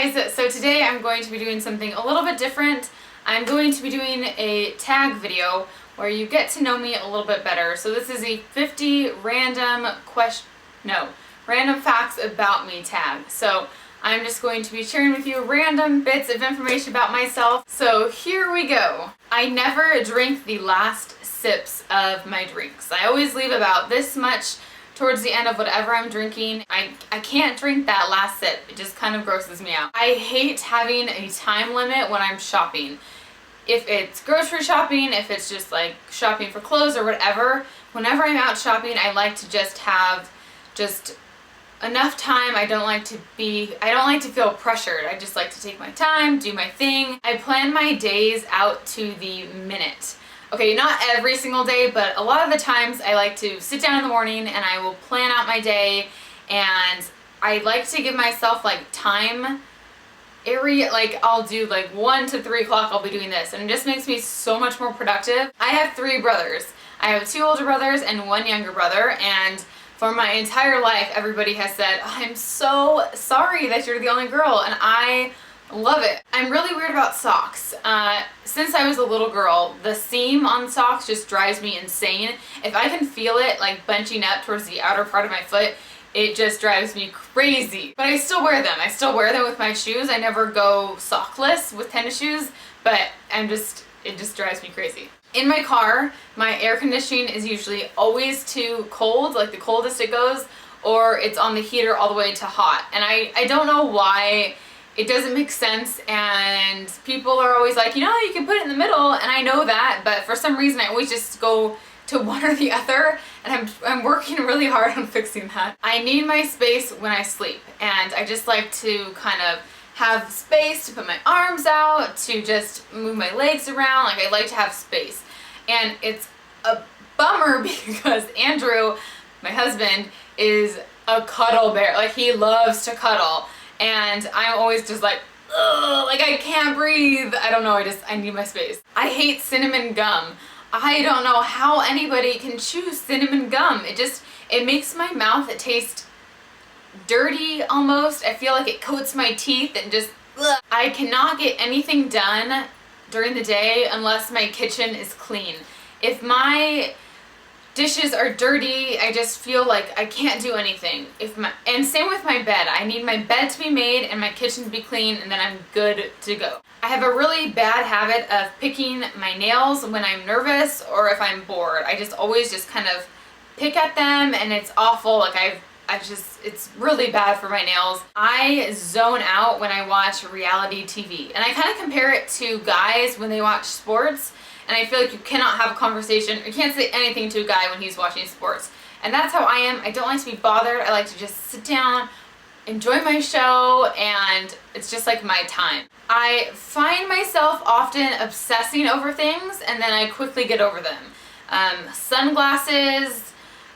guys, so today I'm going to be doing something a little bit different. I'm going to be doing a tag video where you get to know me a little bit better. So this is a 50 random facts about me tag. So I'm just going to be sharing with you random bits of information about myself. So here we go. I never drink the last sips of my drinks. I always leave about this much towards the end of whatever I'm drinking. I can't drink that last sip. It just kind of grosses me out. I hate having a time limit when I'm shopping. If it's grocery shopping, if it's just like shopping for clothes or whatever, whenever I'm out shopping, I like to just have enough time. I don't like to feel pressured. I just like to take my time, do my thing. I plan my days out to the minute. Okay, not every single day, but a lot of the times I like to sit down in the morning and I will plan out my day, and I like to give myself like time area, like I'll do like 1 to 3 o'clock I'll be doing this, and it just makes me so much more productive. I have 3 brothers. I have 2 older brothers and 1 younger brother, and for my entire life everybody has said, I'm so sorry that you're the only girl, and I love it. I'm really weird about socks. Since I was a little girl, the seam on socks just drives me insane. If I can feel it like bunching up towards the outer part of my foot, it just drives me crazy. But I still wear them. I still wear them with my shoes. I never go sockless with tennis shoes, but it just drives me crazy. In my car, my air conditioning is usually always too cold, like the coldest it goes, or it's on the heater all the way to hot. And I don't know why. It doesn't make sense, and people are always like, you know, you can put it in the middle, and I know that, but for some reason I always just go to one or the other, and I'm working really hard on fixing that. I need my space when I sleep, and I just like to kind of have space to put my arms out, to just move my legs around. Like, I like to have space. And it's a bummer because Andrew, my husband, is a cuddle bear. Like, he loves to cuddle. And I'm always just like, ugh, like I can't breathe. I don't know, I need my space. I hate cinnamon gum. I don't know how anybody can choose cinnamon gum. It makes my mouth taste dirty almost. I feel like it coats my teeth and just, ugh. I cannot get anything done during the day unless my kitchen is clean. If my dishes are dirty, I just feel like I can't do anything. And same with my bed. I need my bed to be made and my kitchen to be clean, and then I'm good to go. I have a really bad habit of picking my nails when I'm nervous or if I'm bored. I just always just kind of pick at them, and it's awful. Like it's really bad for my nails. I zone out when I watch reality TV, and I kind of compare it to guys when they watch sports. And I feel like you cannot have a conversation, or you can't say anything to a guy when he's watching sports. And that's how I am. I don't like to be bothered. I like to just sit down, enjoy my show, and it's just like my time. I find myself often obsessing over things, and then I quickly get over them. Sunglasses,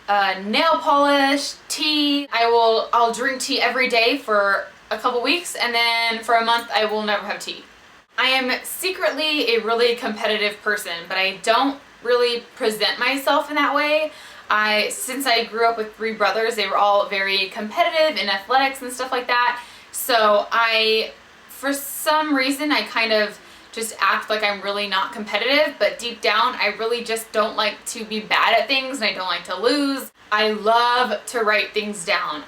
nail polish, tea. I'll drink tea every day for a couple weeks, and then for a month I will never have tea. I am secretly a really competitive person, but I don't really present myself in that way. Since I grew up with 3 brothers, they were all very competitive in athletics and stuff like that. So for some reason, I kind of just act like I'm really not competitive, but deep down, I really just don't like to be bad at things, and I don't like to lose. I love to write things down.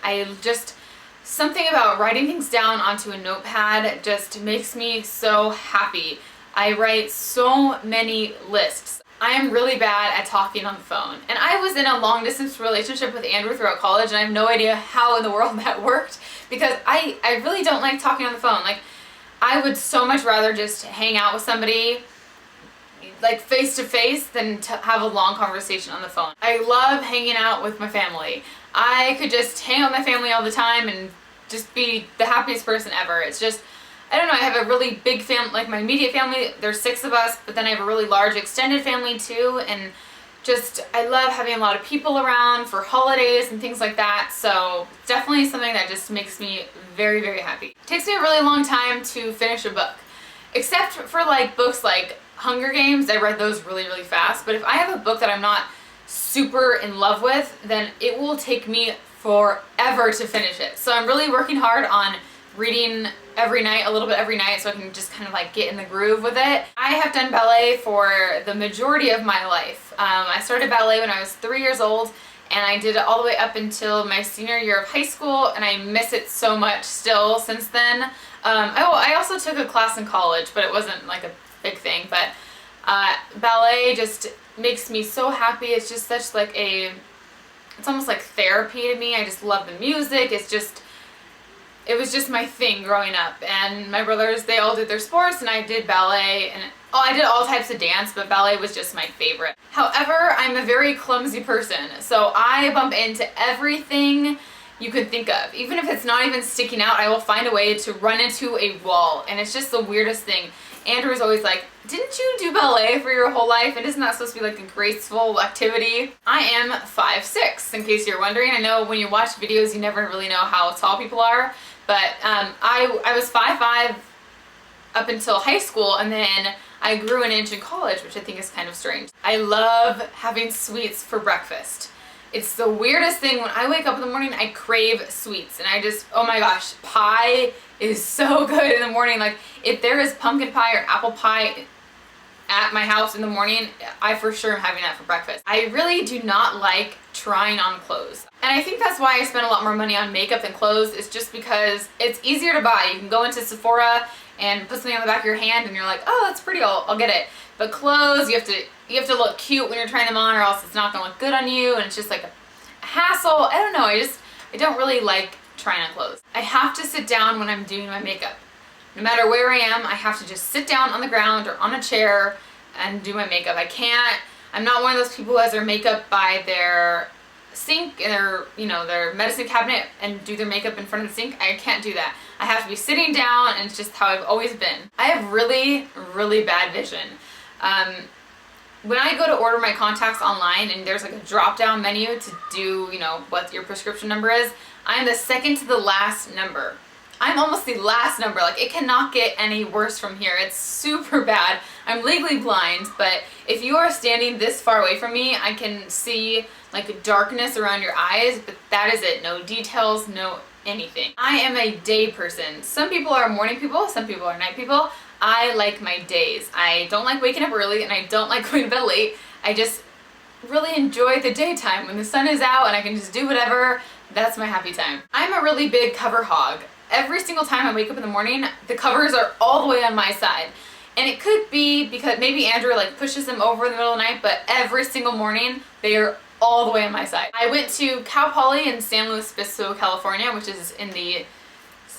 Something about writing things down onto a notepad just makes me so happy. I write so many lists. I am really bad at talking on the phone. And I was in a long distance relationship with Andrew throughout college, and I have no idea how in the world that worked, because I really don't like talking on the phone. Like, I would so much rather just hang out with somebody like face to face than to have a long conversation on the phone. I love hanging out with my family. I could just hang out with my family all the time and just be the happiest person ever. It's just, I don't know, I have a really big family, like my immediate family, there's 6 of us, but then I have a really large extended family too, and just, I love having a lot of people around for holidays and things like that, so definitely something that just makes me very, very happy. It takes me a really long time to finish a book, except for like books like Hunger Games. I read those really, really fast, but if I have a book that I'm not super in love with, then it will take me forever to finish it. So I'm really working hard on reading every night, a little bit every night, so I can just kind of like get in the groove with it. I have done ballet for the majority of my life. I started ballet when I was 3 years old, and I did it all the way up until my senior year of high school, and I miss it so much still since then. I also took a class in college, but it wasn't like a big thing, but ballet just makes me so happy. It's just such like it's almost like therapy to me. I just love the music. It was just my thing growing up, and my brothers, they all did their sports, and I did ballet, and I did all types of dance, but ballet was just my favorite. However, I'm a very clumsy person, so I bump into everything you could think of. Even if it's not even sticking out, I will find a way to run into a wall, and it's just the weirdest thing. Andrew was always like, didn't you do ballet for your whole life? And isn't that supposed to be like a graceful activity? I am 5'6", in case you're wondering. I know when you watch videos, you never really know how tall people are, but I was 5'5" up until high school, and then I grew an inch in college, which I think is kind of strange. I love having sweets for breakfast. It's the weirdest thing. When I wake up in the morning, I crave sweets, and I just, oh my gosh, pie is so good in the morning. Like, if there is pumpkin pie or apple pie at my house in the morning, I for sure am having that for breakfast. I really do not like trying on clothes. And I think that's why I spend a lot more money on makeup than clothes. It's just because it's easier to buy. You can go into Sephora and put something on the back of your hand and you're like, oh, that's pretty, I'll get it. But clothes, you have to look cute when you're trying them on, or else it's not gonna look good on you, and it's just like a hassle. I don't know, I don't really like trying on clothes. I have to sit down when I'm doing my makeup. No matter where I am, I have to just sit down on the ground or on a chair and do my makeup. I'm not one of those people who has their makeup by their sink and their medicine cabinet and do their makeup in front of the sink. I can't do that. I have to be sitting down, and it's just how I've always been. I have really, really bad vision. When I go to order my contacts online and there's like a drop down menu to do, what your prescription number is, I'm the second to the last number. I'm almost the last number. Like, it cannot get any worse from here. It's super bad. I'm legally blind, but if you are standing this far away from me, I can see like darkness around your eyes, but that is it. No details, no anything. I am a day person. Some people are morning people, some people are night people. I like my days. I don't like waking up early, and I don't like going to bed late. I just really enjoy the daytime when the sun is out and I can just do whatever. That's my happy time. I'm a really big cover hog. Every single time I wake up in the morning, the covers are all the way on my side. And it could be because maybe Andrew like pushes them over in the middle of the night, but every single morning they are all the way on my side. I went to Cal Poly in San Luis Obispo, California, which is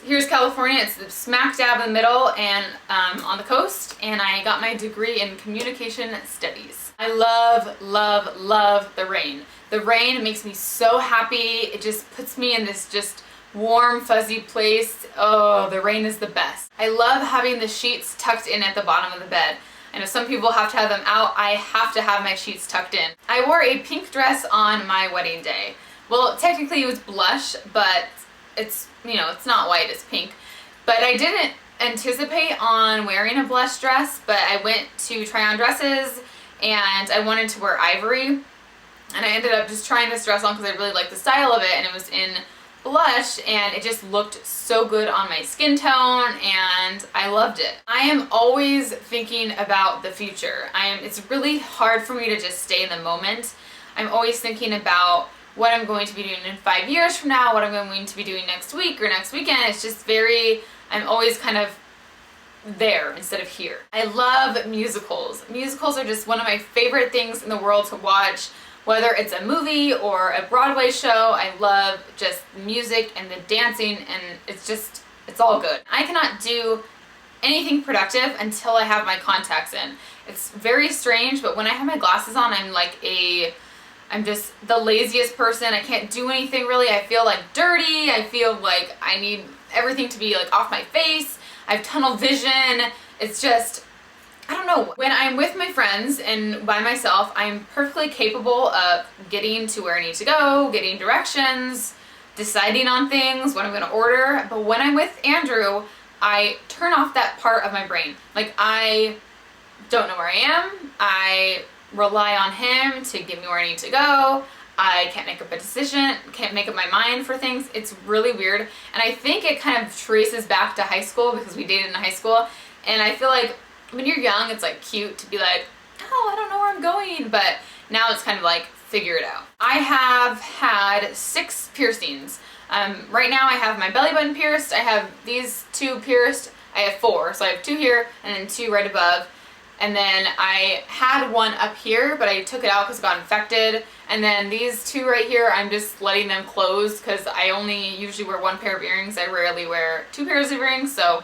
here's California. It's smack dab in the middle and on the coast, and I got my degree in communication studies. I love, love, love the rain. The rain makes me so happy. It just puts me in this just warm, fuzzy place. Oh, the rain is the best. I love having the sheets tucked in at the bottom of the bed. I know some people have to have them out. I have to have my sheets tucked in. I wore a pink dress on my wedding day. Well, technically it was blush, but it's not white, it's pink. But I didn't anticipate on wearing a blush dress, but I went to try on dresses and I wanted to wear ivory. And I ended up just trying this dress on because I really liked the style of it, and it was in blush, and it just looked so good on my skin tone, and I loved it. I am always thinking about the future. It's really hard for me to just stay in the moment. I'm always thinking about what I'm going to be doing in 5 years from now, what I'm going to be doing next week or next weekend. It's just I'm always kind of there instead of here. I love musicals. Musicals are just one of my favorite things in the world to watch. Whether it's a movie or a Broadway show, I love just the music and the dancing, and it's all good. I cannot do anything productive until I have my contacts in. It's very strange, but when I have my glasses on, I'm just the laziest person. I can't do anything really. I feel like dirty. I feel like I need everything to be like off my face. I have tunnel vision. It's just, I don't know. When I'm with my friends and by myself, I'm perfectly capable of getting to where I need to go, getting directions, deciding on things, what I'm gonna order. But when I'm with Andrew, I turn off that part of my brain. Like, I don't know where I am. I rely on him to get me where I need to go. I can't make up a decision, can't make up my mind for things. It's really weird. And I think it kind of traces back to high school because we dated in high school. And I feel like when you're young, it's like cute to be like, oh, I don't know where I'm going. But now it's kind of like, figure it out. I have had 6 piercings. Right now I have my belly button pierced. I have these 2 pierced. I have 4. So I have 2 here and then 2 right above. And then I had 1 up here, but I took it out because it got infected. And then these 2 right here, I'm just letting them close because I only usually wear 1 pair of earrings. I rarely wear 2 pairs of earrings, so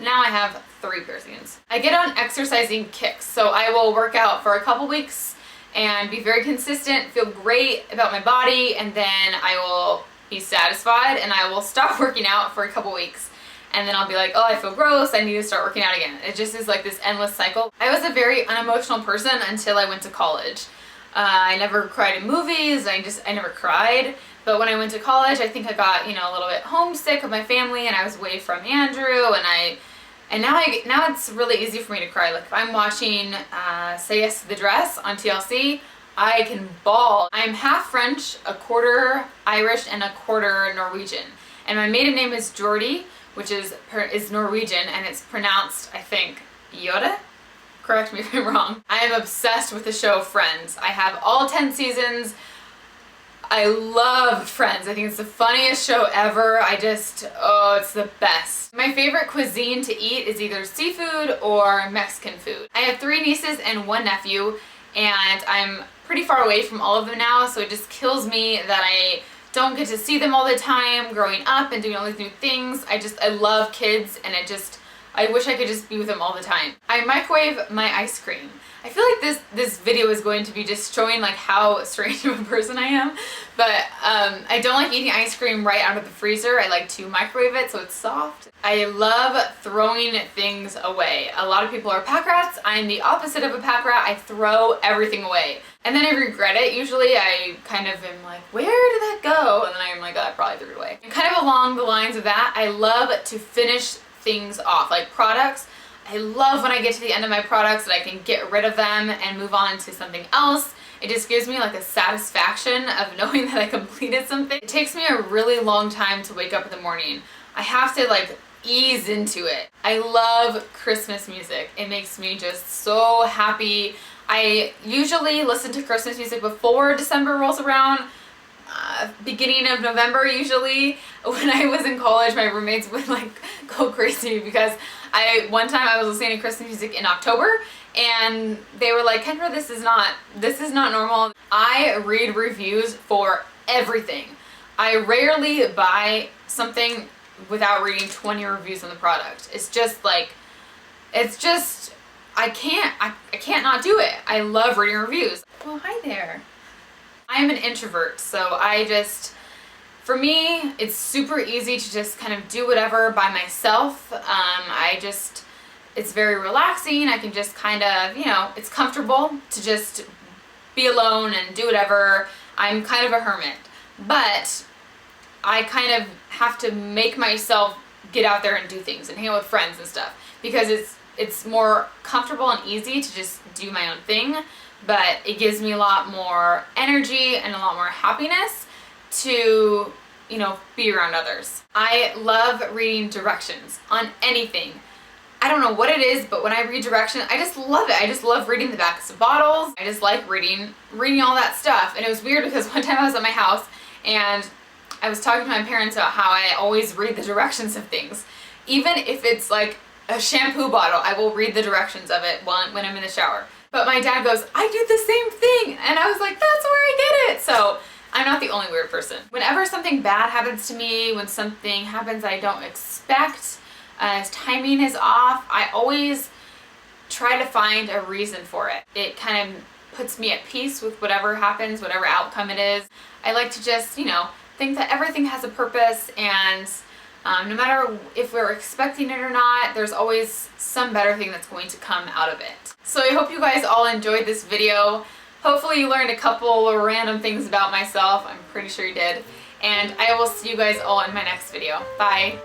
now I have 3 piercings. I get on exercising kicks, so I will work out for a couple weeks and be very consistent, feel great about my body, and then I will be satisfied and I will stop working out for a couple weeks. And then I'll be like, oh, I feel gross, I need to start working out again. It just is like this endless cycle. I was a very unemotional person until I went to college. I never cried in movies, I never cried. But when I went to college, I think I got, you know, a little bit homesick of my family and I was away from Andrew and now it's really easy for me to cry. Like if I'm watching Say Yes to the Dress on TLC, I can bawl. I'm half French, a quarter Irish, and a quarter Norwegian. And my maiden name is Jordy, which is Norwegian, and it's pronounced, I think, Jode? Correct me if I'm wrong. I am obsessed with the show Friends. I have all 10 seasons. I love Friends. I think it's the funniest show ever. Oh, it's the best. My favorite cuisine to eat is either seafood or Mexican food. I have 3 nieces and 1 nephew, and I'm pretty far away from all of them now, so it just kills me that I don't get to see them all the time growing up and doing all these new things. I love kids, and I wish I could just be with them all the time. I microwave my ice cream. I feel like this video is going to be just showing like how strange of a person I am, but I don't like eating ice cream right out of the freezer. I like to microwave it so it's soft. I love throwing things away. A lot of people are pack rats. I'm the opposite of a pack rat. I throw everything away. And then I regret it. Usually I kind of am like, where did that go? And then I'm like, oh, I probably threw it away. And kind of along the lines of that, I love to finish things off, like products. I love when I get to the end of my products that I can get rid of them and move on to something else. It just gives me like a satisfaction of knowing that I completed something. It takes me a really long time to wake up in the morning. I have to like ease into it. I love Christmas music. It makes me just so happy. I usually listen to Christmas music before December rolls around. Beginning of November usually. When I was in college, my roommates would like go crazy because one time I was listening to Christmas music in October and they were like, Kendra, this is not normal. I read reviews for everything. I rarely buy something without reading 20 reviews on the product. I can't not do it. I love reading reviews. Well, hi there. I'm an introvert, so for me, it's super easy to just kind of do whatever by myself. It's very relaxing. I can just kind of, you know, it's comfortable to just be alone and do whatever. I'm kind of a hermit, but I kind of have to make myself get out there and do things and hang out with friends and stuff because it's more comfortable and easy to just do my own thing. But it gives me a lot more energy and a lot more happiness to, you know, be around others. I love reading directions on anything. I don't know what it is, but when I read directions, I just love it. I just love reading the backs of bottles. I just like reading all that stuff. And it was weird because one time I was at my house and I was talking to my parents about how I always read the directions of things. Even if it's like a shampoo bottle, I will read the directions of it when I'm in the shower. But my dad goes, I do the same thing. And I was like, that's where I get it. So I'm not the only weird person. Whenever something bad happens to me, when something happens I don't expect, timing is off, I always try to find a reason for it. It kind of puts me at peace with whatever happens, whatever outcome it is. I like to just, you know, think that everything has a purpose, and no matter if we're expecting it or not, there's always some better thing that's going to come out of it. So I hope you guys all enjoyed this video. Hopefully you learned a couple of random things about myself. I'm pretty sure you did. And I will see you guys all in my next video. Bye.